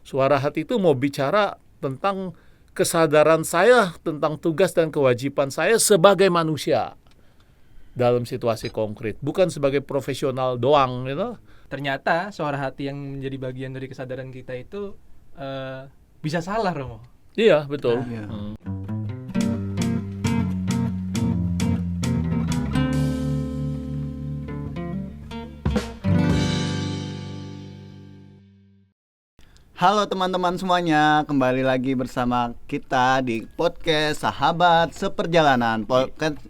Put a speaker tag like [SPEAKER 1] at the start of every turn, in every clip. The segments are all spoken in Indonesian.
[SPEAKER 1] Suara hati itu mau bicara tentang kesadaran saya tentang tugas dan kewajiban saya sebagai manusia dalam situasi konkret, bukan sebagai profesional doang, gitu.
[SPEAKER 2] Ternyata suara hati yang menjadi bagian dari kesadaran kita itu bisa salah, Romo.
[SPEAKER 1] Iya, betul.
[SPEAKER 3] Iya. Halo teman-teman semuanya, kembali lagi bersama kita di podcast Sahabat Seperjalanan.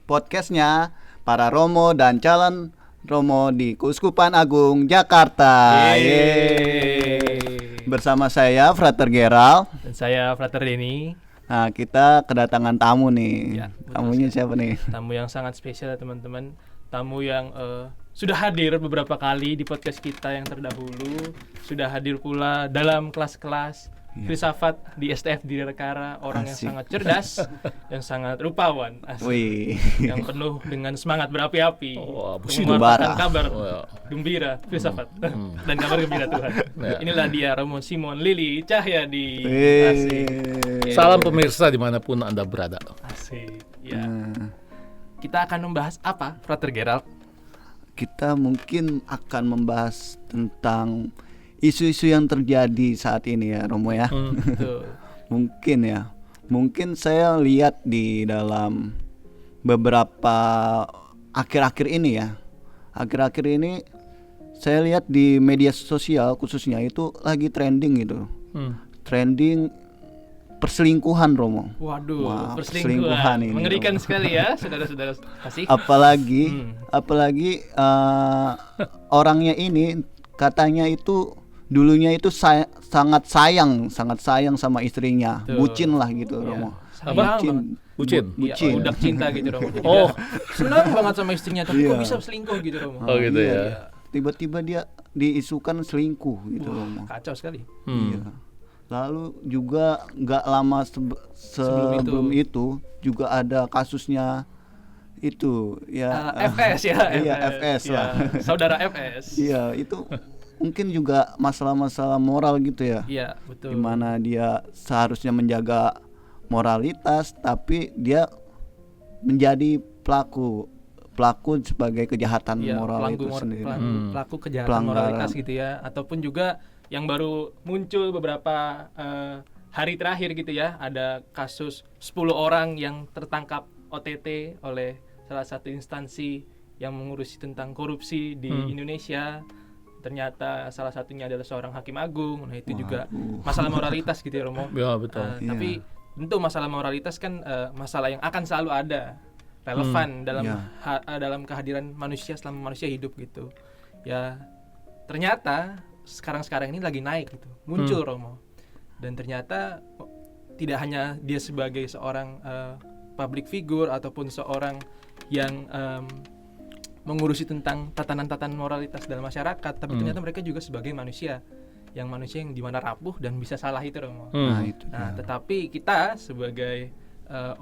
[SPEAKER 3] Podcastnya para Romo dan calon Romo di Keuskupan Agung Jakarta. Yeay. Bersama saya Frater Gerald
[SPEAKER 2] Dan saya Frater Denny.
[SPEAKER 3] Nah, kita kedatangan tamu nih.
[SPEAKER 2] Ya,
[SPEAKER 3] Tamunya siapa nih?
[SPEAKER 2] Tamu yang sangat spesial, teman-teman. Tamu yang sudah hadir beberapa kali di podcast kita yang terdahulu, sudah hadir pula dalam kelas-kelas filsafat di STF Dirgakara, orang yang sangat cerdas, yang sangat rupawan, yang penuh dengan semangat berapi-api,
[SPEAKER 3] bara.
[SPEAKER 2] kabar gembira filsafat dan kabar gembira Tuhan. Inilah dia Romo Simon Lili Cahyadi.
[SPEAKER 1] Salam pemirsa dimanapun Anda berada.
[SPEAKER 2] Asik. Ya. Kita akan membahas apa, Frater Gerald?
[SPEAKER 3] Kita mungkin akan membahas tentang isu-isu yang terjadi saat ini ya, Romo ya. Mungkin saya lihat di dalam beberapa akhir-akhir ini saya lihat di media sosial khususnya itu lagi trending gitu. Trending perselingkuhan, Romo.
[SPEAKER 2] Waduh, perselingkuhan ini
[SPEAKER 3] Romo.
[SPEAKER 2] Mengerikan sekali ya, saudara-saudara kasih.
[SPEAKER 3] Apalagi orangnya ini katanya itu dulunya itu sangat sayang sama istrinya.
[SPEAKER 2] Tuh.
[SPEAKER 3] Bucin lah gitu, Romo.
[SPEAKER 1] Bucin.
[SPEAKER 2] Ya, udah cinta gitu, Romo. Senang banget sama istrinya, tapi kok bisa selingkuh gitu, Romo.
[SPEAKER 1] Oh gitu ya.
[SPEAKER 3] Tiba-tiba dia diisukan selingkuh gitu, Romo.
[SPEAKER 2] Kacau sekali.
[SPEAKER 3] Iya. Lalu juga nggak lama sebelum itu juga ada kasusnya itu ya
[SPEAKER 2] FS ya.
[SPEAKER 3] Iya, FS lah.
[SPEAKER 2] Saudara FS.
[SPEAKER 3] Iya, itu mungkin juga masalah-masalah moral gitu ya.
[SPEAKER 2] Iya, betul.
[SPEAKER 3] Dimana dia seharusnya menjaga moralitas tapi dia menjadi pelaku sebagai kejahatan moral itu sendiri.
[SPEAKER 2] Pelaku kejahatan moralitas gitu ya, ataupun juga yang baru muncul beberapa hari terakhir gitu ya, ada kasus 10 orang yang tertangkap OTT oleh salah satu instansi yang mengurusi tentang korupsi di Indonesia. Ternyata salah satunya adalah seorang hakim agung. Nah itu juga masalah moralitas gitu ya, Romo.
[SPEAKER 1] Ya betul.
[SPEAKER 2] Tapi tentu masalah moralitas kan masalah yang akan selalu ada, relevan dalam kehadiran manusia selama manusia hidup gitu. Ya ternyata sekarang ini lagi naik gitu, muncul Romo. Dan ternyata tidak hanya dia sebagai seorang public figure ataupun seorang yang mengurusi tentang tatanan-tatanan moralitas dalam masyarakat, tapi ternyata mereka juga sebagai manusia yang dimana rapuh dan bisa salah itu, Romo. Nah, tetapi kita sebagai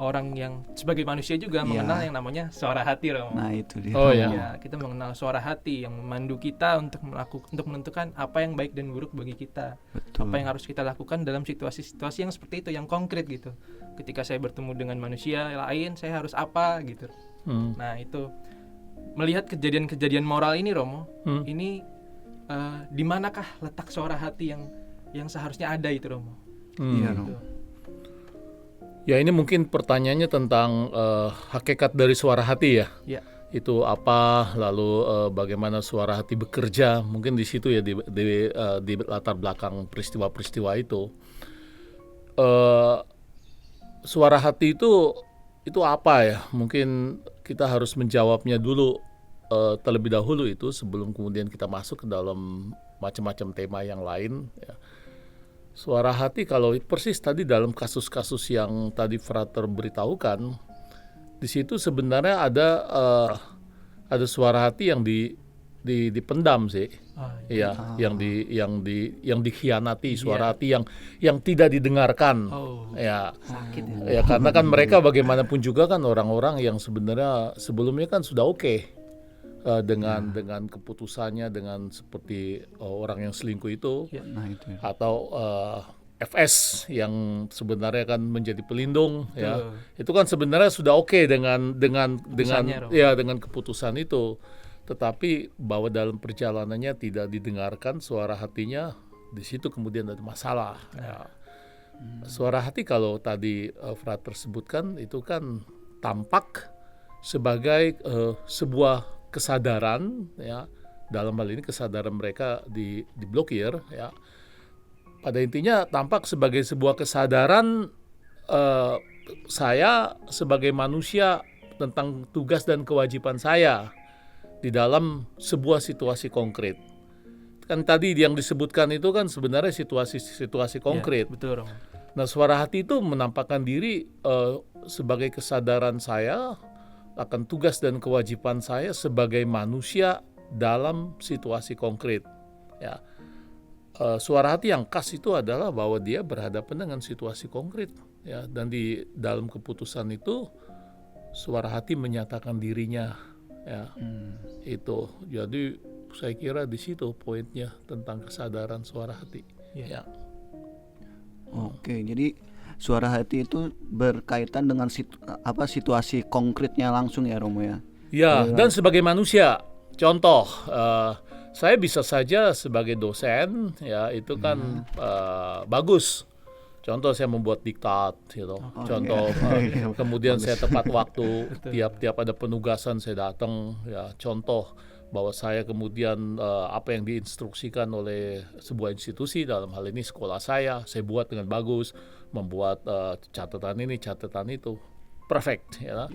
[SPEAKER 2] orang yang sebagai manusia juga mengenal yang namanya suara hati, Romo.
[SPEAKER 3] Nah itu dia.
[SPEAKER 1] Oh ya.
[SPEAKER 2] Ya, kita mengenal suara hati yang memandu kita untuk menentukan apa yang baik dan buruk bagi kita.
[SPEAKER 3] Betul.
[SPEAKER 2] Apa yang harus kita lakukan dalam situasi-situasi yang seperti itu, yang konkret gitu. Ketika saya bertemu dengan manusia lain, saya harus apa gitu. Nah, itu melihat kejadian-kejadian moral ini, Romo. Ini di manakah letak suara hati yang seharusnya ada itu, Romo?
[SPEAKER 3] Iya,
[SPEAKER 2] Gitu.
[SPEAKER 3] Romo.
[SPEAKER 1] Ya ini mungkin pertanyaannya tentang hakikat dari suara hati ya.
[SPEAKER 2] Ya.
[SPEAKER 1] Itu apa, lalu bagaimana suara hati bekerja, mungkin di situ ya di latar belakang peristiwa-peristiwa itu. Suara hati itu apa ya? Mungkin kita harus menjawabnya dulu terlebih dahulu itu sebelum kemudian kita masuk ke dalam macam-macam tema yang lain ya. Suara hati kalau persis tadi dalam kasus-kasus yang tadi Frater beritahukan, di situ sebenarnya ada suara hati yang dipendam sih, yang dikhianati, suara hati yang tidak didengarkan,
[SPEAKER 2] Sakit
[SPEAKER 1] ya karena kan mereka bagaimanapun juga kan orang-orang yang sebenarnya sebelumnya kan sudah oke dengan keputusannya, dengan seperti orang yang selingkuh itu,
[SPEAKER 3] Nah itu ya.
[SPEAKER 1] atau FS yang sebenarnya kan menjadi pelindung, ya itu kan sebenarnya sudah oke dengan
[SPEAKER 2] Keputusannya, Romo.
[SPEAKER 1] ya dengan keputusan itu, tetapi bahwa dalam perjalanannya tidak didengarkan suara hatinya, di situ kemudian ada masalah. Ya. Suara hati kalau tadi Frater sebutkan itu kan tampak sebagai sebuah kesadaran, ya, dalam hal ini kesadaran mereka diblokir, ya. Pada intinya tampak sebagai sebuah kesadaran saya sebagai manusia tentang tugas dan kewajiban saya di dalam sebuah situasi konkret. Kan tadi yang disebutkan itu kan sebenarnya situasi konkret.
[SPEAKER 2] Ya, betul, Romo.
[SPEAKER 1] Nah, suara hati itu menampakkan diri sebagai kesadaran saya akan tugas dan kewajiban saya sebagai manusia dalam situasi konkret. Ya. Suara hati yang khas itu adalah bahwa dia berhadapan dengan situasi konkret, ya, dan di dalam keputusan itu suara hati menyatakan dirinya, ya. Itu jadi saya kira di situ poinnya tentang kesadaran suara hati.
[SPEAKER 2] Ya.
[SPEAKER 1] Ya.
[SPEAKER 3] Oke, jadi suara hati itu berkaitan dengan situasi konkretnya langsung ya Romo ya.
[SPEAKER 1] Ya, dan sebagai manusia, contoh, saya bisa saja sebagai dosen, ya itu kan bagus. Contoh saya membuat diktat, gitu. Contoh kemudian saya tepat waktu, tiap ada penugasan saya datang, ya. Contoh bahwa saya kemudian apa yang diinstruksikan oleh sebuah institusi, dalam hal ini sekolah saya buat dengan bagus, membuat catatan ini, catatan itu. Perfect, ya.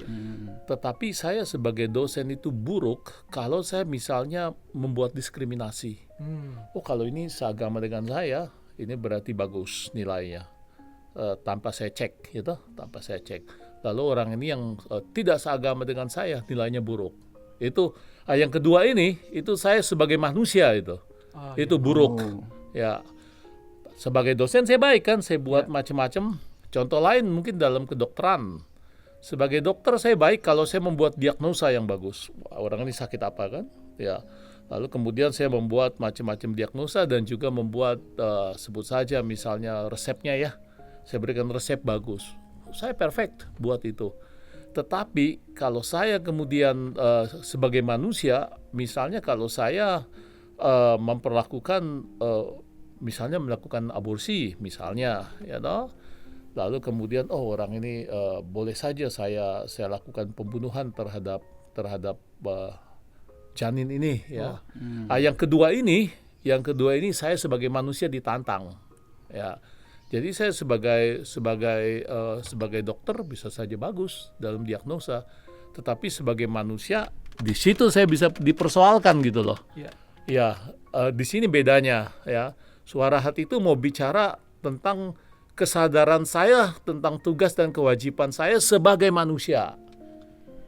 [SPEAKER 1] Tetapi saya sebagai dosen itu buruk kalau saya misalnya membuat diskriminasi. Oh, kalau ini seagama dengan saya, ini berarti bagus nilainya. Tanpa saya cek, gitu, tanpa saya cek. Lalu orang ini yang tidak seagama dengan saya, nilainya buruk. Itu yang kedua ini, itu saya sebagai manusia itu buruk. Ya, sebagai dosen saya baik kan, saya buat macam-macam. Contoh lain mungkin dalam kedokteran. Sebagai dokter saya baik kalau saya membuat diagnosa yang bagus. Orang ini sakit apa kan? Ya. Lalu kemudian saya membuat macam-macam diagnosa dan juga membuat sebut saja misalnya resepnya, ya. Saya berikan resep bagus. Saya perfect buat itu. Tetapi kalau saya kemudian sebagai manusia, misalnya kalau saya memperlakukan misalnya melakukan aborsi misalnya, ya toh. Lalu kemudian orang ini boleh saja saya lakukan pembunuhan terhadap janin ini, ya. Yang kedua ini saya sebagai manusia ditantang, ya. Jadi saya sebagai dokter bisa saja bagus dalam diagnosa, tetapi sebagai manusia di situ saya bisa dipersoalkan gitu loh. Ya, di sini bedanya, ya. Suara hati itu mau bicara tentang kesadaran saya tentang tugas dan kewajiban saya sebagai manusia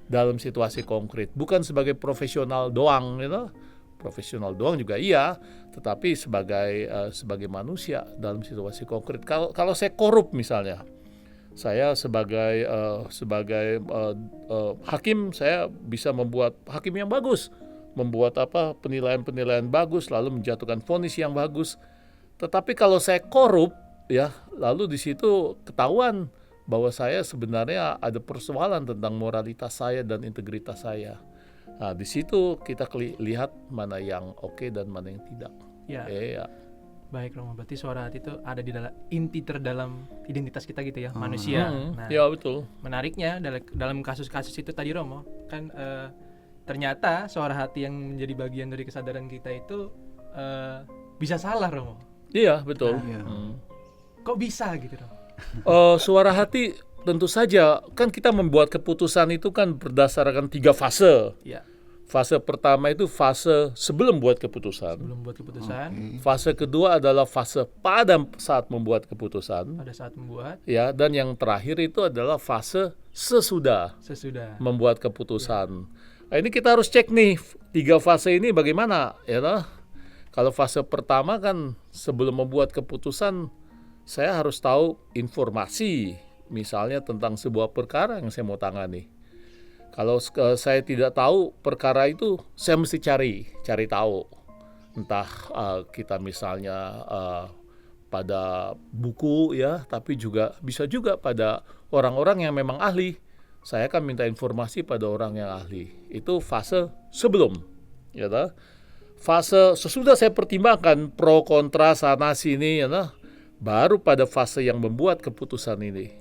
[SPEAKER 1] dalam situasi konkret, bukan sebagai profesional doang, gitu. Profesional doang juga iya, tetapi sebagai manusia dalam situasi konkret. Kalau saya korup misalnya, saya sebagai hakim, saya bisa membuat hakim yang bagus, membuat penilaian-penilaian bagus, lalu menjatuhkan vonis yang bagus. Tetapi kalau saya korup, ya, lalu di situ ketahuan bahwa saya sebenarnya ada persoalan tentang moralitas saya dan integritas saya. Nah, di situ kita lihat mana yang oke dan mana yang tidak.
[SPEAKER 2] Ya.
[SPEAKER 1] Ya.
[SPEAKER 2] Baik, Romo. Berarti suara hati itu ada di dalam inti terdalam identitas kita gitu ya, manusia. Nah,
[SPEAKER 1] ya betul.
[SPEAKER 2] Menariknya dalam kasus-kasus itu tadi, Romo, kan ternyata suara hati yang menjadi bagian dari kesadaran kita itu bisa salah, Romo.
[SPEAKER 1] Iya, betul.
[SPEAKER 2] Kok bisa gitu, Romo?
[SPEAKER 1] Suara hati tentu saja kan kita membuat keputusan itu kan berdasarkan 3 fase.
[SPEAKER 2] Ya.
[SPEAKER 1] Fase pertama itu fase sebelum buat keputusan.
[SPEAKER 2] Sebelum buat keputusan.
[SPEAKER 1] Fase kedua adalah fase pada saat membuat keputusan.
[SPEAKER 2] Pada saat membuat.
[SPEAKER 1] Ya, dan yang terakhir itu adalah fase sesudah membuat keputusan. Nah, ini kita harus cek nih 3 fase ini bagaimana, ya toh? Kalau fase pertama kan sebelum membuat keputusan saya harus tahu informasi, misalnya tentang sebuah perkara yang saya mau tangani. Kalau saya tidak tahu perkara itu, saya mesti cari tahu. Entah kita misalnya pada buku ya, tapi juga bisa juga pada orang-orang yang memang ahli. Saya akan minta informasi pada orang yang ahli. Itu fase sebelum, ya toh. Fase sesudah saya pertimbangkan pro kontra sana sini, ya toh, baru pada fase yang membuat keputusan ini.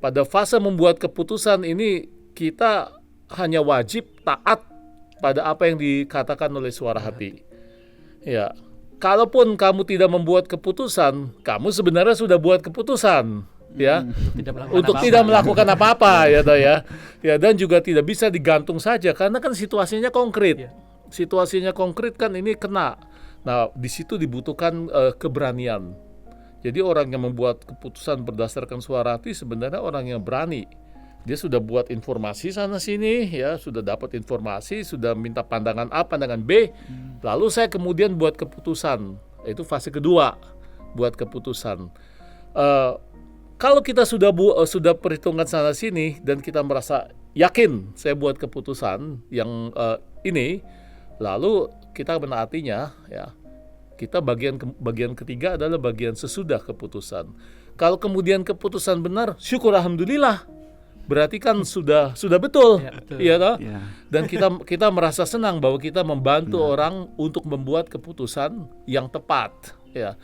[SPEAKER 1] Pada fase membuat keputusan ini kita hanya wajib taat pada apa yang dikatakan oleh suara hati. Ya, kalaupun kamu tidak membuat keputusan, kamu sebenarnya sudah buat keputusan, ya, untuk tidak melakukan apa-apa, ya, toh, ya. Ya, dan juga tidak bisa digantung saja karena kan situasinya konkret. Situasinya konkret kan ini kena. Nah, di situ dibutuhkan keberanian. Jadi orang yang membuat keputusan berdasarkan suara hati sebenarnya orang yang berani. Dia sudah buat informasi sana sini, ya, sudah dapat informasi, sudah minta pandangan A, pandangan B, lalu saya kemudian buat keputusan. Itu fase kedua, buat keputusan. Kalau kita sudah perhitungan sana sini dan kita merasa yakin saya buat keputusan yang ini, lalu kita menaatinya, ya. Kita bagian ketiga adalah bagian sesudah keputusan. Kalau kemudian keputusan benar, syukur alhamdulillah. Berarti kan sudah betul. Iya toh? Ya. Dan kita merasa senang bahwa kita membantu orang untuk membuat keputusan yang tepat, ya.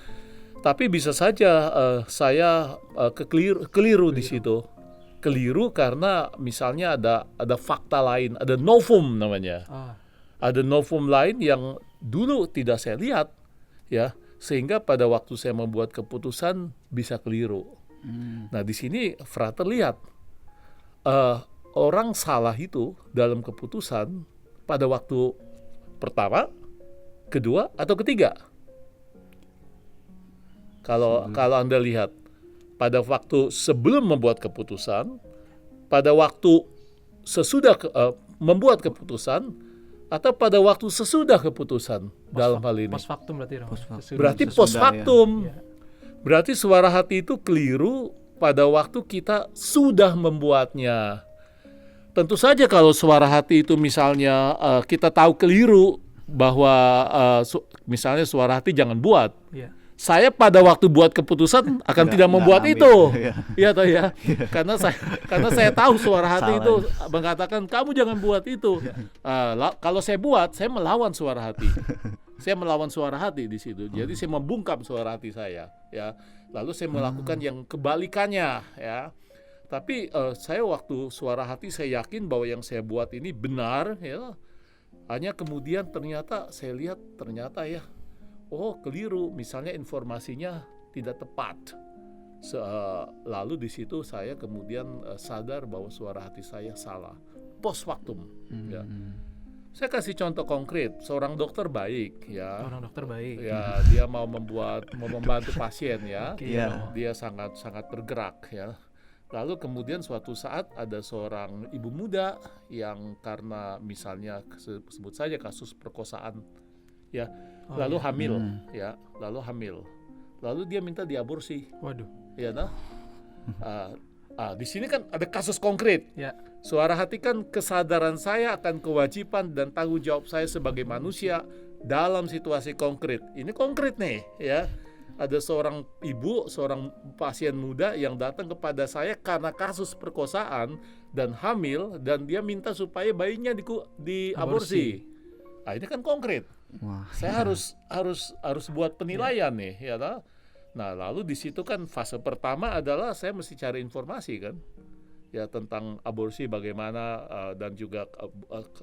[SPEAKER 1] Tapi bisa saja saya keliru di situ. Keliru karena misalnya ada fakta lain, ada novum namanya. Ada novum lain yang dulu tidak saya lihat. Ya, sehingga pada waktu saya membuat keputusan bisa keliru. Nah, di sini Frater lihat orang salah itu dalam keputusan pada waktu pertama, kedua, atau ketiga. Kalau Anda lihat pada waktu sebelum membuat keputusan, pada waktu sesudah membuat keputusan, atau pada waktu sesudah keputusan dalam hal ini.
[SPEAKER 2] Post factum
[SPEAKER 1] berarti post factum. Ya. Berarti suara hati itu keliru pada waktu kita sudah membuatnya. Tentu saja kalau suara hati itu misalnya kita tahu keliru bahwa misalnya suara hati jangan buat. Ya. Saya pada waktu buat keputusan akan tidak membuat itu, ya toh ya, karena saya tahu suara hati itu mengatakan kamu jangan buat itu. Kalau saya buat, saya melawan suara hati, saya melawan suara hati di situ. Jadi saya membungkam suara hati saya, ya. Lalu saya melakukan yang kebalikannya, ya. Tapi saya waktu suara hati saya yakin bahwa yang saya buat ini benar, ya. Hanya kemudian ternyata saya lihat ternyata ya. Oh, keliru, misalnya informasinya tidak tepat. Lalu di situ saya kemudian sadar bahwa suara hati saya salah. Post factum. Ya. Saya kasih contoh konkret. Seorang dokter baik, ya.
[SPEAKER 2] Seorang dokter baik.
[SPEAKER 1] Ya, dia mau membantu pasien, ya. Dia sangat bergerak, ya. Lalu kemudian suatu saat ada seorang ibu muda yang karena misalnya sebut saja kasus perkosaan, ya. Lalu hamil, ya, lalu dia minta diaborsi.
[SPEAKER 2] Waduh.
[SPEAKER 1] Ya, nah, di sini kan ada kasus konkret. Ya. Suara hati kan kesadaran saya akan kewajiban dan tanggung jawab saya sebagai manusia dalam situasi konkret. Ini konkret nih, ya. Ada seorang ibu, seorang pasien muda yang datang kepada saya karena kasus perkosaan dan hamil dan dia minta supaya bayinya diaborsi. Nah, ini kan konkret. Wah, saya harus buat penilaian nih, ya toh. Nah, lalu di situ kan fase pertama adalah saya mesti cari informasi kan, ya tentang aborsi bagaimana dan juga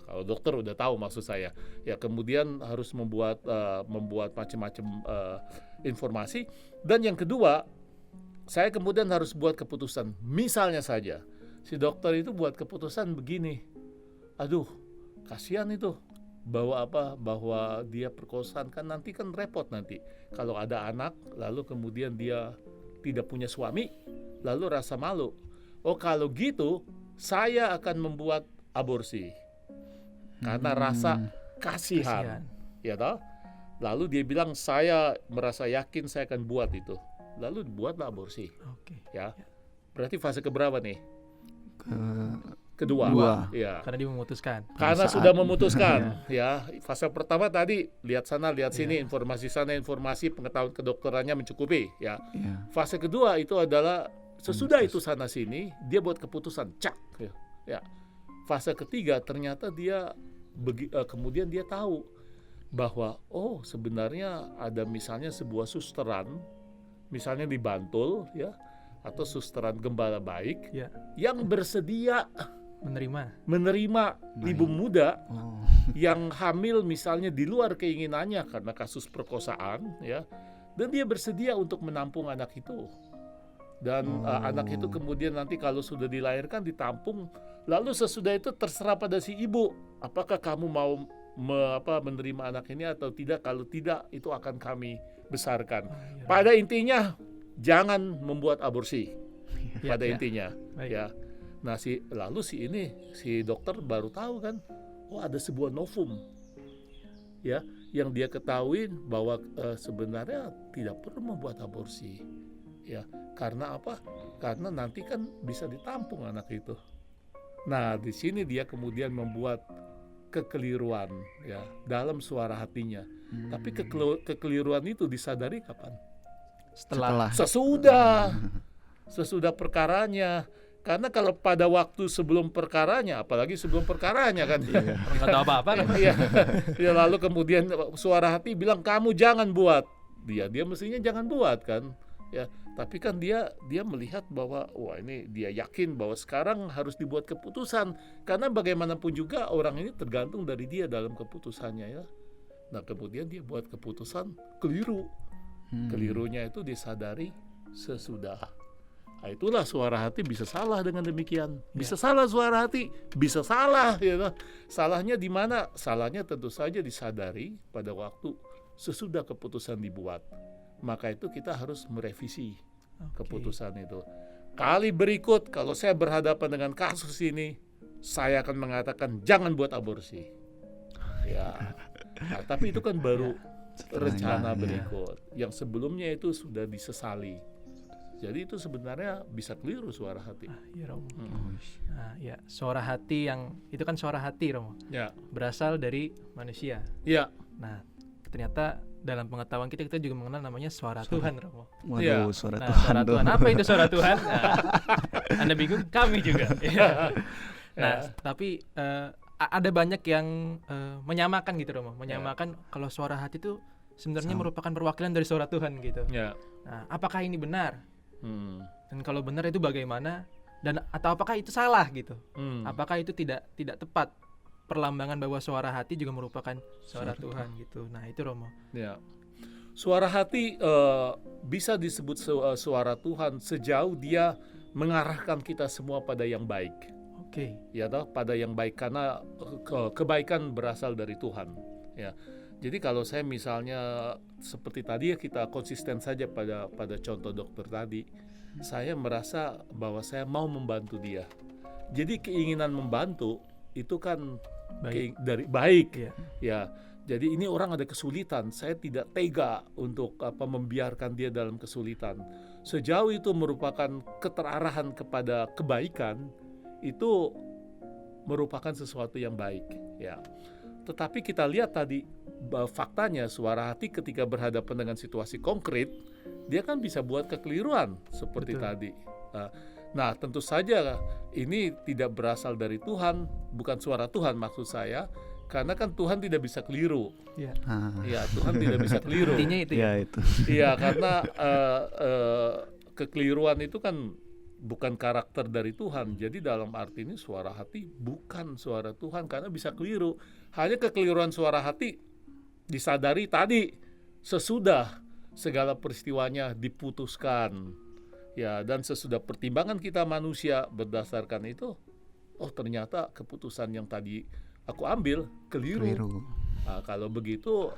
[SPEAKER 1] kalau dokter udah tahu maksud saya, ya kemudian harus membuat macam-macam informasi. Dan yang kedua, saya kemudian harus buat keputusan. Misalnya saja, si dokter itu buat keputusan begini, aduh, kasihan itu. Bahwa dia perkosaan kan nanti kan repot nanti kalau ada anak lalu kemudian dia tidak punya suami lalu rasa malu. Oh, kalau gitu saya akan membuat aborsi karena rasa kasihan. Ya toh? Lalu dia bilang saya merasa yakin saya akan buat itu. Lalu dibuatlah aborsi. Ya. Berarti fase keberapa nih? kedua.
[SPEAKER 3] Dua.
[SPEAKER 1] Ya.
[SPEAKER 2] Karena dia memutuskan.
[SPEAKER 1] Karena
[SPEAKER 3] Saat-
[SPEAKER 1] sudah memutuskan, ya. Fase pertama tadi lihat sana, lihat sini, informasi sana, informasi pengetahuan kedokterannya mencukupi, ya.
[SPEAKER 3] Ya.
[SPEAKER 1] Fase kedua itu adalah sesudah itu sana sini dia buat keputusan, cak, ya. Fase ketiga ternyata dia kemudian dia tahu bahwa oh sebenarnya ada misalnya sebuah susteran, misalnya di Bantul, ya, atau susteran gembala baik
[SPEAKER 2] Ya,
[SPEAKER 1] yang bersedia
[SPEAKER 2] menerima.
[SPEAKER 1] ibu muda
[SPEAKER 3] Oh.
[SPEAKER 1] yang hamil misalnya di luar keinginannya karena kasus perkosaan, ya, dan dia bersedia untuk menampung anak itu. Dan anak itu kemudian nanti kalau sudah dilahirkan ditampung, lalu sesudah itu terserah pada si ibu apakah kamu mau menerima anak ini atau tidak. Kalau tidak, itu akan kami besarkan. Pada intinya jangan membuat aborsi.
[SPEAKER 2] Ya,
[SPEAKER 1] Pada
[SPEAKER 2] ya.
[SPEAKER 1] intinya,
[SPEAKER 2] Baik.
[SPEAKER 1] ya. Nah, lalu si dokter baru tahu kan, oh ada sebuah novum, ya, yang dia ketahui bahwa sebenarnya tidak perlu membuat aborsi, ya. Karena apa? Karena nanti kan bisa ditampung anak itu. Nah, di sini dia kemudian membuat kekeliruan, ya, dalam suara hatinya. Tapi kekeliruan itu disadari kapan?
[SPEAKER 2] Setelah
[SPEAKER 1] Sesudah perkaranya. Karena kalau pada waktu sebelum perkaranya, apalagi sebelum perkaranya kan,
[SPEAKER 2] orang nggak tahu apa-apa kan.
[SPEAKER 1] iya. Ya, lalu kemudian suara hati bilang kamu jangan buat. Dia mestinya jangan buat kan, ya. Tapi kan dia melihat bahwa wah ini dia yakin bahwa sekarang harus dibuat keputusan karena bagaimanapun juga orang ini tergantung dari dia dalam keputusannya, ya. Nah kemudian dia buat keputusan keliru. Kelirunya itu disadari sesudah. Nah, itulah suara hati bisa salah dengan demikian. Bisa salah suara hati, bisa salah, ya. Salahnya di mana? Salahnya tentu saja disadari pada waktu sesudah keputusan dibuat. Maka itu kita harus merevisi keputusan itu. Kali berikut kalau saya berhadapan dengan kasus ini, saya akan mengatakan jangan buat aborsi. Ya. Nah, tapi itu kan baru rencana berikut. Yang sebelumnya itu sudah disesali. Jadi itu sebenarnya bisa keliru suara hati.
[SPEAKER 2] Ya, Romo. Nah, ya, suara hati itu kan suara hati, Romo.
[SPEAKER 1] Ya.
[SPEAKER 2] Berasal dari manusia.
[SPEAKER 1] Ya.
[SPEAKER 2] Nah, ternyata dalam pengetahuan kita juga mengenal namanya suara Tuhan, Romo.
[SPEAKER 3] Waduh,
[SPEAKER 1] Ya.
[SPEAKER 3] suara
[SPEAKER 2] Nah,
[SPEAKER 3] Tuhan
[SPEAKER 2] suara
[SPEAKER 3] tuh.
[SPEAKER 2] Tuhan. Apa itu suara Tuhan? Nah, Anda bingung? Kami juga. Ya. Nah, tapi ada banyak yang menyamakan gitu, Romo. Menyamakan kalau suara hati itu sebenarnya merupakan perwakilan dari suara Tuhan gitu.
[SPEAKER 1] Ya.
[SPEAKER 2] Nah, apakah ini benar? Dan kalau benar itu bagaimana? Dan atau apakah itu salah gitu? Apakah itu tidak tepat? Perlambangan bahwa suara hati juga merupakan suara Tuhan gitu. Nah, itu Romo.
[SPEAKER 1] Ya. Suara hati bisa disebut suara Tuhan sejauh dia mengarahkan kita semua pada yang baik.
[SPEAKER 2] Oke.
[SPEAKER 1] Ya toh, pada yang baik karena kebaikan berasal dari Tuhan, ya. Jadi kalau saya misalnya seperti tadi ya kita konsisten saja pada contoh dokter tadi, saya merasa bahwa saya mau membantu dia. Jadi keinginan membantu itu kan dari baik,
[SPEAKER 2] Iya.
[SPEAKER 1] ya. Jadi ini orang ada kesulitan, saya tidak tega untuk membiarkan dia dalam kesulitan. Sejauh itu merupakan keterarahan kepada kebaikan, itu merupakan sesuatu yang baik, ya. Tetapi kita lihat tadi faktanya suara hati ketika berhadapan dengan situasi konkret, dia kan bisa buat kekeliruan seperti
[SPEAKER 2] Betul.
[SPEAKER 1] tadi. Nah, tentu saja ini tidak berasal dari Tuhan, bukan suara Tuhan maksud saya, karena kan Tuhan tidak bisa keliru.
[SPEAKER 2] Iya.
[SPEAKER 1] Ya, Tuhan tidak bisa keliru.
[SPEAKER 2] Intinya itu ya.
[SPEAKER 3] Ya itu.
[SPEAKER 1] Iya, karena kekeliruan itu kan bukan karakter dari Tuhan. Jadi dalam arti ini suara hati bukan suara Tuhan karena bisa keliru. Hanya kekeliruan suara hati disadari tadi sesudah segala peristiwanya diputuskan. Ya, dan sesudah pertimbangan kita manusia berdasarkan itu, oh ternyata keputusan yang tadi aku ambil keliru. Nah, kalau begitu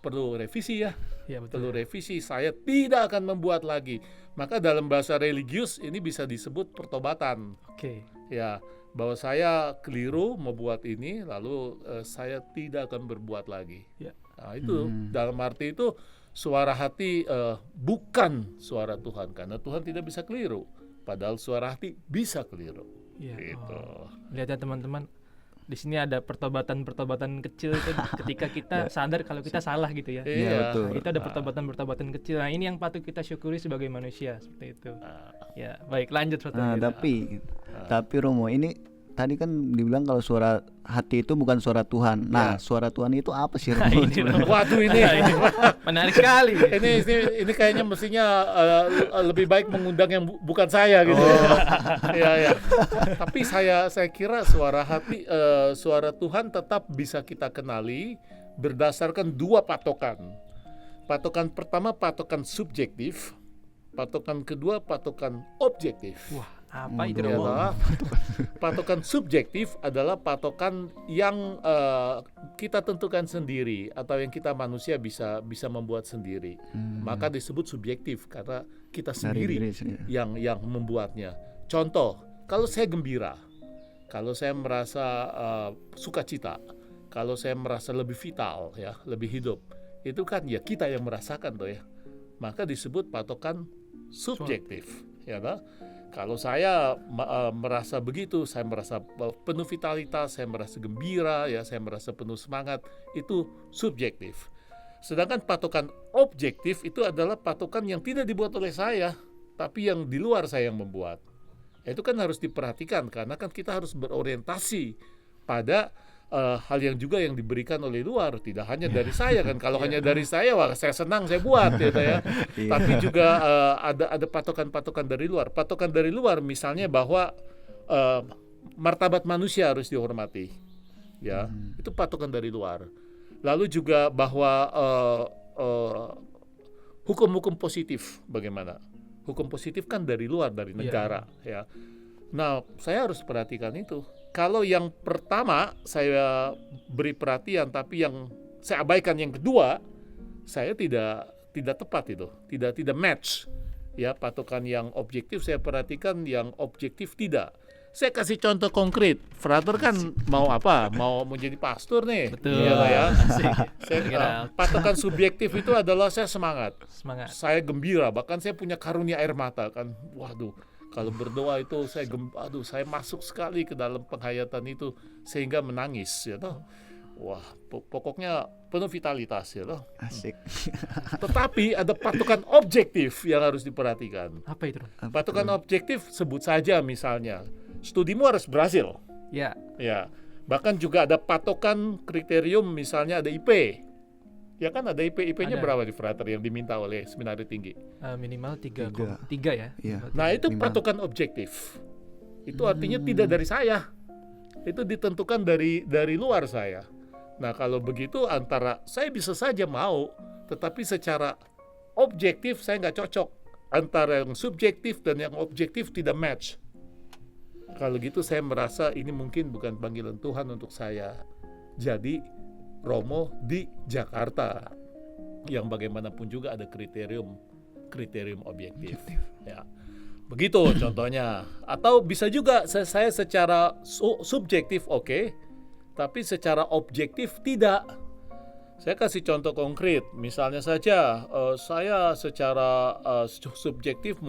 [SPEAKER 1] perlu revisi ya.
[SPEAKER 2] Iya, betul.
[SPEAKER 1] Perlu revisi, saya tidak akan membuat lagi. Maka dalam bahasa religius ini bisa disebut pertobatan.
[SPEAKER 2] Oke.
[SPEAKER 1] Ya, bahwa saya keliru membuat ini, lalu saya tidak akan berbuat lagi.
[SPEAKER 2] Ya.
[SPEAKER 1] Nah, itu dalam arti itu suara hati bukan suara Tuhan, karena Tuhan tidak bisa keliru. Padahal suara hati bisa keliru.
[SPEAKER 2] Iya.
[SPEAKER 1] Gitu.
[SPEAKER 2] Lihat ya teman-teman, di sini ada pertobatan-pertobatan kecil itu ketika kita sadar kalau kita salah gitu ya.
[SPEAKER 3] Iya, betul.
[SPEAKER 2] Itu ada pertobatan-pertobatan kecil. Nah, ini yang patut kita syukuri sebagai manusia seperti itu. Ya, baik, lanjut Soto.
[SPEAKER 3] Nah, tapi Romo, ini tadi kan dibilang kalau suara hati itu bukan suara Tuhan. Nah, suara Tuhan itu apa sih, Romo?
[SPEAKER 2] ini Romo.
[SPEAKER 1] Waduh ini
[SPEAKER 2] Menarik sekali.
[SPEAKER 1] ini kayaknya mestinya lebih baik mengundang yang bukan saya gitu. Ya. Tapi saya kira suara hati, suara Tuhan tetap bisa kita kenali berdasarkan dua patokan. Patokan pertama patokan subjektif, patokan kedua patokan objektif.
[SPEAKER 2] Wah, apa itu Romo?
[SPEAKER 1] Adalah patokan subjektif adalah patokan yang kita tentukan sendiri atau yang kita manusia bisa membuat sendiri. Maka disebut subjektif karena kita sendiri yang membuatnya. Contoh, kalau saya gembira, kalau saya merasa sukacita, kalau saya merasa lebih vital ya, lebih hidup, itu kan ya kita yang merasakan tuh ya. Maka disebut patokan subjektif, ya kan? Kalau saya merasa begitu, saya merasa penuh vitalitas, saya merasa gembira, ya, saya merasa penuh semangat, itu subjektif. Sedangkan patokan objektif itu adalah patokan yang tidak dibuat oleh saya, tapi yang di luar saya yang membuat. Itu kan harus diperhatikan karena kan kita harus berorientasi pada hal yang juga yang diberikan oleh luar, tidak hanya dari saya kan. Kalau hanya dari saya, wah saya senang saya buat gitu ya. Tapi juga ada patokan-patokan dari luar. Patokan dari luar misalnya bahwa martabat manusia harus dihormati, ya itu patokan dari luar. Lalu juga bahwa hukum-hukum positif bagaimana? Hukum positif kan dari luar, dari negara, ya. Nah, saya harus perhatikan itu. Kalau yang pertama saya beri perhatian, tapi yang saya abaikan yang kedua, saya tidak tepat itu, tidak match. Ya, patokan yang objektif saya perhatikan, yang objektif tidak. Saya kasih contoh konkret. Frater kan mau apa? Mau menjadi pastor nih.
[SPEAKER 2] Betul.
[SPEAKER 1] Ya.
[SPEAKER 2] Saya
[SPEAKER 1] patokan subjektif itu adalah saya semangat. Saya gembira, bahkan saya punya karunia air mata kan. Waduh. Kalau berdoa itu saya masuk sekali ke dalam penghayatan itu sehingga menangis ya toh. Wah, pokoknya penuh vitalitas ya toh.
[SPEAKER 3] Asik.
[SPEAKER 1] Tetapi ada patokan objektif yang harus diperhatikan.
[SPEAKER 2] Apa itu?
[SPEAKER 1] Patokan objektif sebut saja misalnya studimu harus berhasil.
[SPEAKER 2] Ya.
[SPEAKER 1] Ya. Bahkan juga ada patokan kriterium misalnya ada IP. Ya kan ada IP-nya berapa di Frater yang diminta oleh seminari tinggi?
[SPEAKER 2] Minimal 3 ya.
[SPEAKER 1] Nah itu patokan objektif. Itu artinya tidak dari saya. Itu ditentukan dari luar saya. Nah kalau begitu antara saya bisa saja mau, tetapi secara objektif saya nggak cocok. Antara yang subjektif dan yang objektif tidak match. Kalau gitu saya merasa ini mungkin bukan panggilan Tuhan untuk saya. Jadi Romo di Jakarta yang bagaimanapun juga ada kriterium objektif. Ya. Begitu contohnya. Atau bisa juga saya secara subjektif oke, tapi secara objektif tidak. Saya kasih contoh konkret. Misalnya saja saya secara subjektif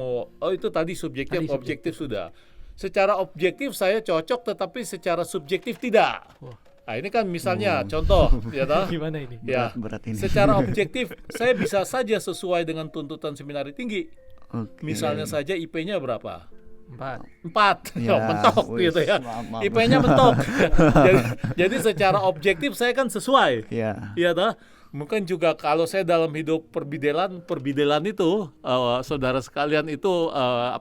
[SPEAKER 1] itu tadi subjektif objektif sudah. Secara objektif saya cocok, tetapi secara subjektif tidak. Nah ini kan misalnya contoh, ya toh?
[SPEAKER 2] Gimana ini?
[SPEAKER 1] Ya,
[SPEAKER 3] berat ini.
[SPEAKER 1] secara objektif saya bisa saja sesuai dengan tuntutan seminari tinggi. Misalnya saja IP-nya berapa? 4. Ya, mentok gitu ya. IP-nya mentok. jadi secara objektif saya kan sesuai. Ya toh? Mungkin juga kalau saya dalam hidup perbidelan itu saudara sekalian itu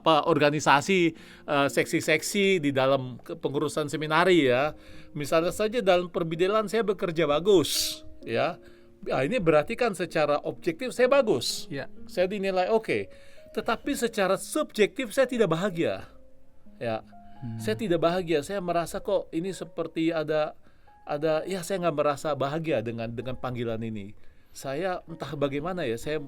[SPEAKER 1] organisasi seksi-seksi di dalam pengurusan seminari ya. Misalnya saja dalam perbidelan saya bekerja bagus ya. Ini berarti kan secara objektif saya bagus.
[SPEAKER 2] Ya.
[SPEAKER 1] Saya dinilai oke. Tetapi secara subjektif saya tidak bahagia. Ya. Saya tidak bahagia. Saya merasa kok ini seperti ada ya saya nggak merasa bahagia dengan panggilan ini. Saya entah bagaimana ya, saya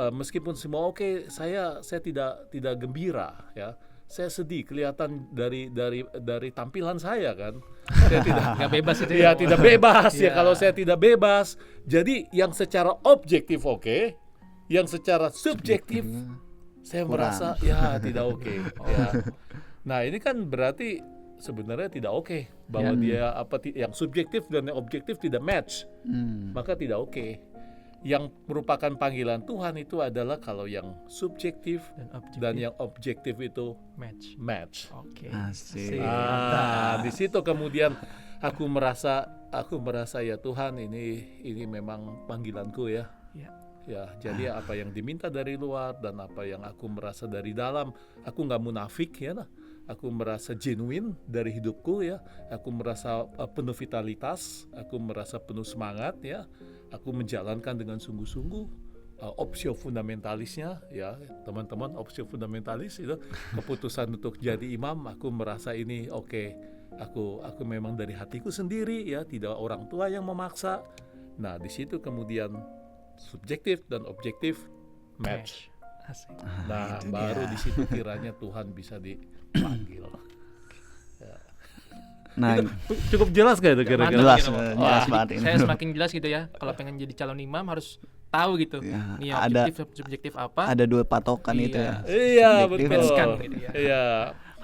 [SPEAKER 1] meskipun semua oke, saya tidak gembira ya. Saya sedih kelihatan dari tampilan saya kan. Saya
[SPEAKER 2] nggak bebas itu.
[SPEAKER 1] Ya tidak bebas ya kalau saya tidak bebas. Jadi yang secara objektif oke, yang secara subjektif saya merasa ya tidak oke. Ya. Nah, ini kan berarti sebenarnya tidak oke bahwa dia yang subjektif dan yang objektif tidak match. Maka tidak oke. Yang merupakan panggilan Tuhan itu adalah kalau yang subjektif dan yang objektif itu match.
[SPEAKER 2] Oke.
[SPEAKER 3] Asik.
[SPEAKER 1] Di situ kemudian aku merasa ya Tuhan, ini memang panggilanku ya. Ya, jadi apa yang diminta dari luar dan apa yang aku merasa dari dalam, aku nggak munafik ya lah. Aku merasa genuine dari hidupku ya. Aku merasa penuh vitalitas, aku merasa penuh semangat ya. Aku menjalankan dengan sungguh-sungguh opsio fundamentalisnya ya, teman-teman, opsio fundamentalis itu keputusan untuk jadi imam. Aku merasa ini oke. Aku memang dari hatiku sendiri ya, tidak orang tua yang memaksa. Nah, di situ kemudian subjektif dan objektif match.
[SPEAKER 2] Asik.
[SPEAKER 1] Nah, baru di situ kiranya Tuhan bisa dipanggil. Ya.
[SPEAKER 3] Nah,
[SPEAKER 1] Cukup jelas gak itu kira-kira?
[SPEAKER 3] jelas,
[SPEAKER 2] Kira-kira.
[SPEAKER 3] jelas banget ini.
[SPEAKER 2] Saya semakin jelas gitu ya. Kalau pengen jadi calon imam harus tahu gitu.
[SPEAKER 3] Ya,
[SPEAKER 2] Nih
[SPEAKER 3] ada-
[SPEAKER 2] objektif subjektif apa?
[SPEAKER 3] Ada 2 patokan itu ya.
[SPEAKER 1] Iya,
[SPEAKER 3] Subjektif
[SPEAKER 1] betul.
[SPEAKER 2] matchkan gitu ya.
[SPEAKER 1] Iya,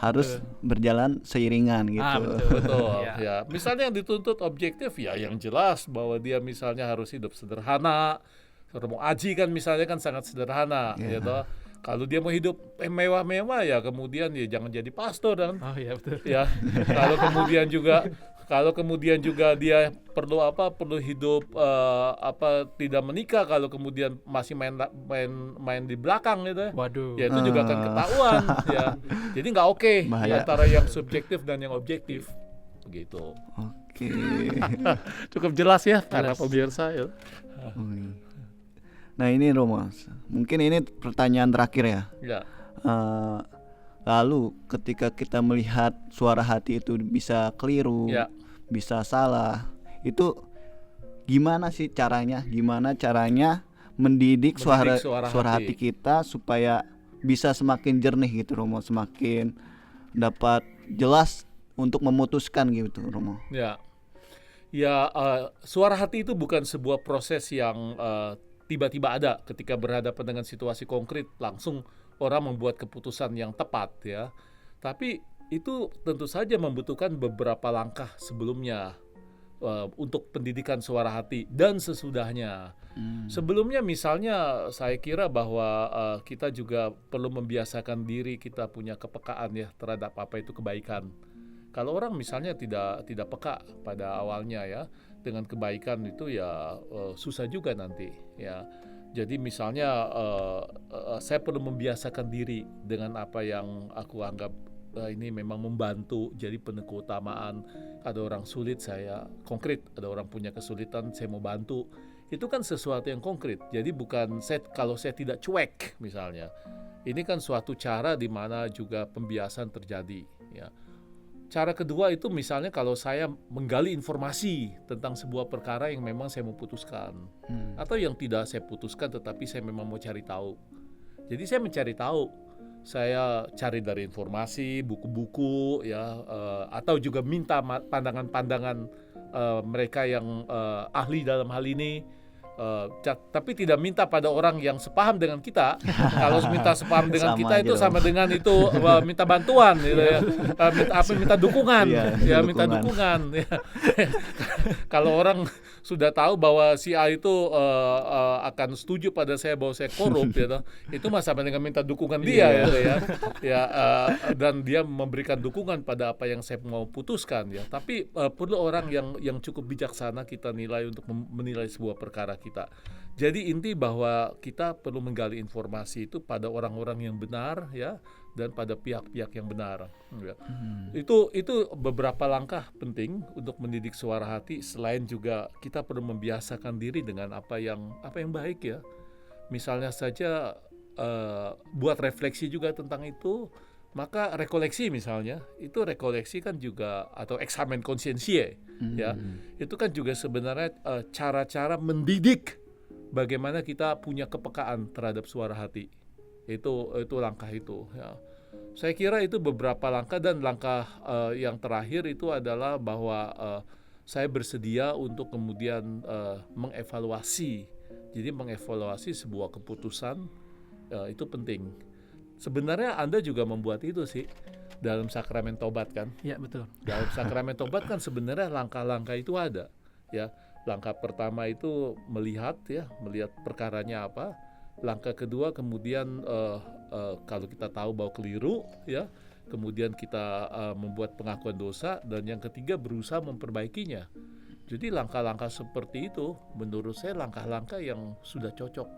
[SPEAKER 3] Harus berjalan seiringan gitu.
[SPEAKER 1] betul.
[SPEAKER 2] Iya.
[SPEAKER 1] Ya, misalnya yang dituntut objektif ya yang jelas bahwa dia misalnya harus hidup sederhana. Kalau mau aji kan misalnya kan sangat sederhana,
[SPEAKER 3] Iya.
[SPEAKER 1] gitu. Kalau dia mau hidup mewah-mewah ya kemudian ya jangan jadi pastor dan
[SPEAKER 2] Oh iya betul.
[SPEAKER 1] ya. Kalau kemudian juga dia perlu hidup tidak menikah, kalau kemudian masih main di belakang gitu ya.
[SPEAKER 2] Waduh.
[SPEAKER 1] Ya itu juga akan ketahuan ya. Jadi nggak oke
[SPEAKER 3] Bahaya.
[SPEAKER 1] antara yang subjektif dan yang objektif begitu.
[SPEAKER 3] Oke.
[SPEAKER 1] Cukup jelas ya para pemirsa ya.
[SPEAKER 3] Nah, ini Romo. Mungkin ini pertanyaan terakhir ya.
[SPEAKER 1] Ya.
[SPEAKER 3] Lalu ketika kita melihat suara hati itu bisa keliru,
[SPEAKER 1] Ya.
[SPEAKER 3] bisa salah, itu gimana sih caranya? Gimana caranya mendidik
[SPEAKER 1] Mendidik
[SPEAKER 3] suara hati kita supaya bisa semakin jernih gitu Romo, semakin dapat jelas untuk memutuskan gitu Romo.
[SPEAKER 1] Ya. Ya, suara hati itu bukan sebuah proses yang tiba-tiba ada ketika berhadapan dengan situasi konkret langsung orang membuat keputusan yang tepat ya. Tapi itu tentu saja membutuhkan beberapa langkah sebelumnya untuk pendidikan suara hati dan sesudahnya. Sebelumnya misalnya saya kira bahwa kita juga perlu membiasakan diri kita punya kepekaan ya terhadap apa itu kebaikan. Kalau orang misalnya tidak peka pada awalnya ya dengan kebaikan itu ya susah juga nanti ya. Jadi misalnya saya perlu membiasakan diri dengan apa yang aku anggap ini memang membantu, jadi penuh keutamaan. Ada orang sulit, saya konkret. Ada orang punya kesulitan, saya mau bantu. Itu kan sesuatu yang konkret. Jadi bukan kalau saya tidak cuek misalnya. Ini kan suatu cara di mana juga pembiasaan terjadi ya. Cara kedua itu misalnya kalau saya menggali informasi tentang sebuah perkara yang memang saya mau putuskan, atau yang tidak saya putuskan tetapi saya memang mau cari tahu. Jadi saya mencari tahu, saya cari dari informasi, buku-buku ya, atau juga minta pandangan-pandangan mereka yang ahli dalam hal ini. Tapi tidak minta pada orang yang sepaham dengan kita. Kalau minta sepaham dengan
[SPEAKER 3] Sama
[SPEAKER 1] kita
[SPEAKER 3] aja
[SPEAKER 1] itu
[SPEAKER 3] dong.
[SPEAKER 1] sama dengan itu minta bantuan gitu ya. Minta dukungan.
[SPEAKER 3] Iya,
[SPEAKER 1] Minta dukungan ya. Kalau orang sudah tahu bahwa si A itu akan setuju pada saya bahwa saya korup gitu, itu mah sama dengan minta dukungan dia gitu ya. Dan dia memberikan dukungan pada apa yang saya mau putuskan ya. Tapi perlu orang yang cukup bijaksana kita nilai untuk menilai sebuah perkara kita. Jadi inti bahwa kita perlu menggali informasi itu pada orang-orang yang benar ya, dan pada pihak-pihak yang benar ya. Itu beberapa langkah penting untuk mendidik suara hati. Selain juga kita perlu membiasakan diri dengan apa yang baik ya. Misalnya saja buat refleksi juga tentang itu. Maka rekoleksi misalnya, itu rekoleksi kan juga, atau eksamen konsiensie ya, itu kan juga sebenarnya cara-cara mendidik bagaimana kita punya kepekaan terhadap suara hati. Itu langkah itu ya. Saya kira itu beberapa langkah, dan langkah yang terakhir itu adalah bahwa saya bersedia untuk kemudian mengevaluasi. Jadi mengevaluasi sebuah keputusan itu penting. Sebenarnya Anda juga membuat itu sih. dalam sakramen tobat kan.
[SPEAKER 2] Ya, betul.
[SPEAKER 1] Dalam sakramen tobat kan sebenarnya langkah-langkah itu ada, ya. Langkah pertama itu melihat perkaranya apa. Langkah kedua kemudian kalau kita tahu bahwa keliru, ya, kemudian kita membuat pengakuan dosa, dan yang ketiga berusaha memperbaikinya. Jadi langkah-langkah seperti itu menurut saya langkah-langkah yang sudah cocok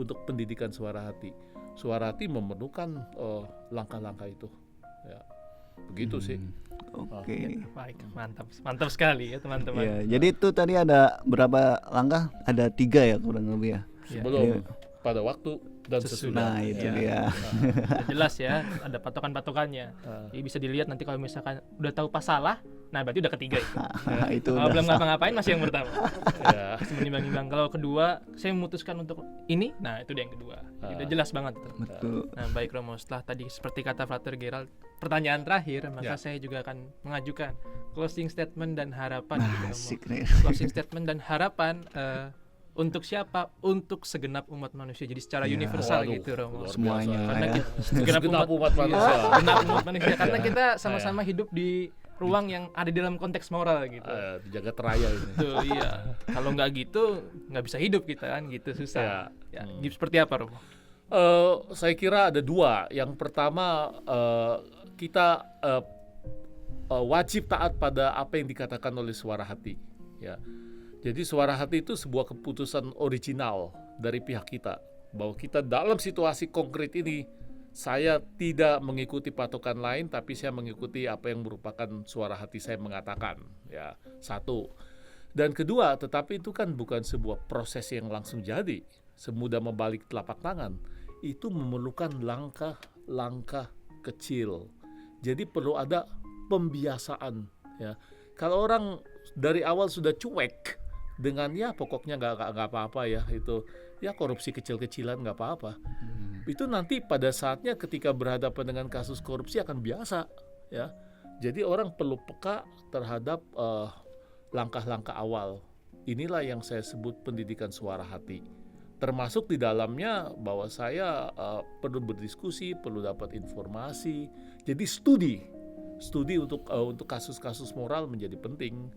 [SPEAKER 1] untuk pendidikan suara hati. Suara hati memerlukan langkah-langkah itu. Ya, begitu sih.
[SPEAKER 3] Oke.
[SPEAKER 2] Baik, mantap sekali ya teman-teman.
[SPEAKER 3] Ya, jadi itu tadi ada berapa langkah? Ada 3 ya kurang lebih ya.
[SPEAKER 1] Sebelum, pada waktu, dan sesudah.
[SPEAKER 3] Nah itu dia.
[SPEAKER 2] Udah jelas ya, ada patokan-patokannya. Jadi bisa dilihat nanti kalau misalkan udah tahu pas salah, nah berarti udah ketiga itu.
[SPEAKER 3] Itu
[SPEAKER 2] Kalau
[SPEAKER 3] udah
[SPEAKER 2] belum ngapa-ngapain masih yang pertama.
[SPEAKER 1] Ya.
[SPEAKER 2] Masih menimbang-nimbang. Kalau kedua, saya memutuskan untuk ini, nah itu dia yang kedua. Udah jelas banget itu.
[SPEAKER 3] betul.
[SPEAKER 2] Nah baik Romo, setelah tadi seperti kata Frater Gerald, pertanyaan terakhir, maka
[SPEAKER 1] Ya.
[SPEAKER 2] saya juga akan mengajukan closing statement dan harapan. gitu, Romo.
[SPEAKER 3] Asik nih.
[SPEAKER 2] Closing statement dan harapan untuk siapa? Untuk segenap umat manusia. Jadi secara
[SPEAKER 3] Ya.
[SPEAKER 2] universal
[SPEAKER 1] Waduh,
[SPEAKER 2] gitu Romo.
[SPEAKER 1] luar
[SPEAKER 3] Semuanya
[SPEAKER 1] biasa.
[SPEAKER 2] Karena
[SPEAKER 3] ya.
[SPEAKER 2] kita,
[SPEAKER 1] Segenap umat manusia.
[SPEAKER 2] segenap umat manusia. Karena kita sama-sama hidup di ruang yang ada di dalam konteks moral gitu.
[SPEAKER 1] Dijaga teraya ini.
[SPEAKER 2] Tuh, iya. Kalau nggak gitu, nggak bisa hidup kita kan, gitu susah. Ya. Seperti apa Romo?
[SPEAKER 1] Saya kira ada 2. Yang pertama, kita wajib taat pada apa yang dikatakan oleh suara hati. Ya. Jadi suara hati itu sebuah keputusan original dari pihak kita, bahwa kita dalam situasi konkret ini, saya tidak mengikuti patokan lain, tapi saya mengikuti apa yang merupakan suara hati saya mengatakan. Ya, 1. Dan kedua, tetapi itu kan bukan sebuah proses yang langsung jadi, semudah membalik telapak tangan. Itu memerlukan langkah-langkah kecil. Jadi perlu ada pembiasaan. Ya, kalau orang dari awal sudah cuek dengan ya pokoknya nggak apa-apa ya, itu ya korupsi kecil-kecilan nggak apa-apa, itu nanti pada saatnya ketika berhadapan dengan kasus korupsi akan biasa, ya. Jadi orang perlu peka terhadap langkah-langkah awal. Inilah yang saya sebut pendidikan suara hati, termasuk di dalamnya bahwa saya perlu berdiskusi, perlu dapat informasi. Jadi studi untuk kasus-kasus moral menjadi penting.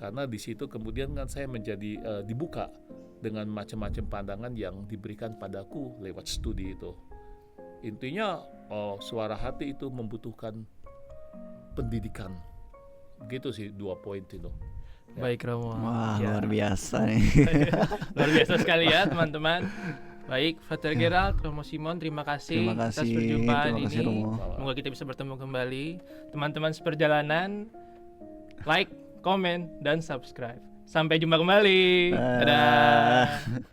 [SPEAKER 1] Karena di situ kemudian kan saya menjadi dibuka dengan macam-macam pandangan yang diberikan padaku lewat studi itu. Intinya suara hati itu membutuhkan pendidikan. Begitu sih 2 poin itu. Ya.
[SPEAKER 2] Baik Romo.
[SPEAKER 3] Wah,
[SPEAKER 2] Ya.
[SPEAKER 3] luar biasa nih.
[SPEAKER 2] Luar biasa sekali ya teman-teman. Baik, Frater Gerald, Romo Simon, terima kasih
[SPEAKER 3] Terima
[SPEAKER 2] atas
[SPEAKER 3] kasih.
[SPEAKER 2] perjumpaan
[SPEAKER 3] Terima kasih,
[SPEAKER 2] ini.
[SPEAKER 3] Romo.
[SPEAKER 2] Semoga kita bisa bertemu kembali. Teman-teman seperjalanan, like, komen, dan subscribe. Sampai jumpa kembali. Dadah.